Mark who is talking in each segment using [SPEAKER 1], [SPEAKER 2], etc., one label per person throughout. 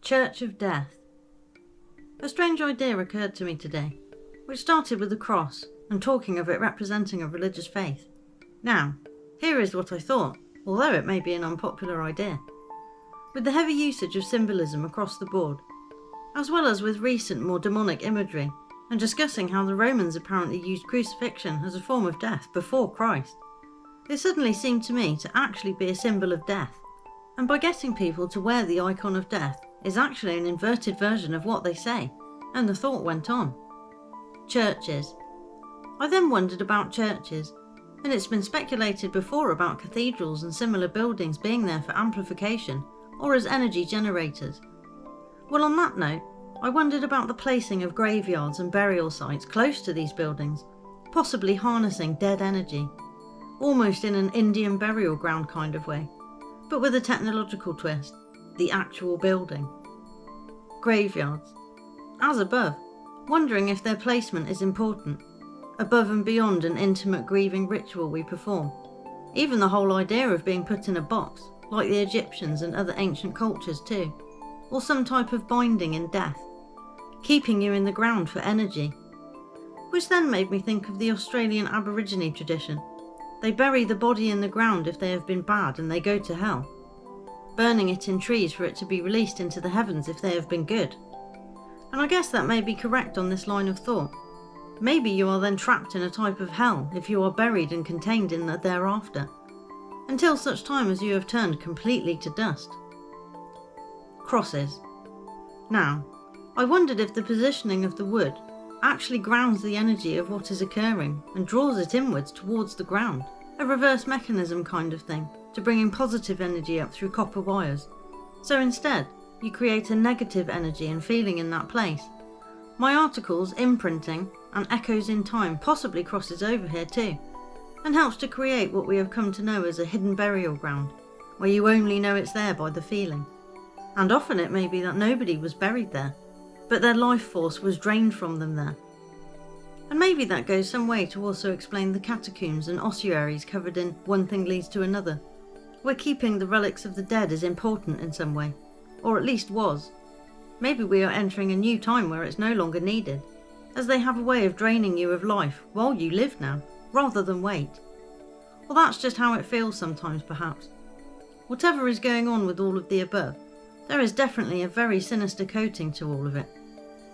[SPEAKER 1] Church of Death. A strange idea occurred to me today, which started with the cross and talking of it representing a religious faith. Now, here is what I thought, although it may be an unpopular idea. With the heavy usage of symbolism across the board, as well as with recent more demonic imagery, and discussing how the Romans apparently used crucifixion as a form of death before Christ, it suddenly seemed to me to actually be a symbol of death, and by getting people to wear the icon of death is actually an inverted version of what they say, and the thought went on. Churches. I then wondered about churches, and it's been speculated before about cathedrals and similar buildings being there for amplification or as energy generators. Well, on that note, I wondered about the placing of graveyards and burial sites close to these buildings, possibly harnessing dead energy, almost in an Indian burial ground kind of way, but with a technological twist, the actual building. Graveyards. As above, wondering if their placement is important, above and beyond an intimate grieving ritual we perform, even the whole idea of being put in a box, like the Egyptians and other ancient cultures too, or some type of binding in death, keeping you in the ground for energy. Which then made me think of the Australian Aborigine tradition. They bury the body in the ground if they have been bad and they go to hell, burning it in trees for it to be released into the heavens if they have been good. And I guess that may be correct on this line of thought. Maybe you are then trapped in a type of hell if you are buried and contained in the thereafter, until such time as you have turned completely to dust. Crosses. Now, I wondered if the positioning of the wood actually grounds the energy of what is occurring and draws it inwards towards the ground, a reverse mechanism kind of thing, to bring in positive energy up through copper wires. So instead, you create a negative energy and feeling in that place. My article's imprinting and echoes in time possibly crosses over here too, and helps to create what we have come to know as a hidden burial ground, where you only know it's there by the feeling. And often it may be that nobody was buried there, but their life force was drained from them there. And maybe that goes some way to also explain the catacombs and ossuaries covered in One Thing Leads to Another, where keeping the relics of the dead is important in some way, or at least was. Maybe we are entering a new time where it's no longer needed, as they have a way of draining you of life while you live now, rather than wait. Well, that's just how it feels sometimes perhaps. Whatever is going on with all of the above, there is definitely a very sinister coating to all of it.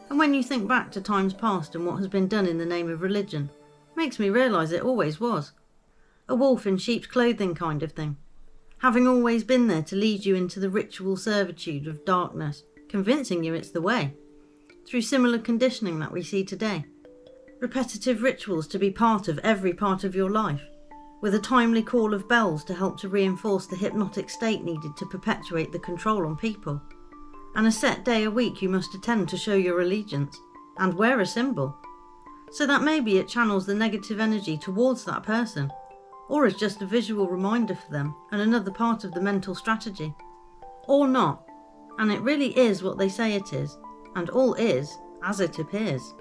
[SPEAKER 1] And when you think back to times past and what has been done in the name of religion, it makes me realise it always was. A wolf in sheep's clothing kind of thing, having always been there to lead you into the ritual servitude of darkness, convincing you it's the way, through similar conditioning that we see today. Repetitive rituals to be part of every part of your life, with a timely call of bells to help to reinforce the hypnotic state needed to perpetuate the control on people, and a set day a week you must attend to show your allegiance, and wear a symbol, so that maybe it channels the negative energy towards that person, or is just a visual reminder for them and another part of the mental strategy. Or not, and it really is what they say it is, and all is as it appears.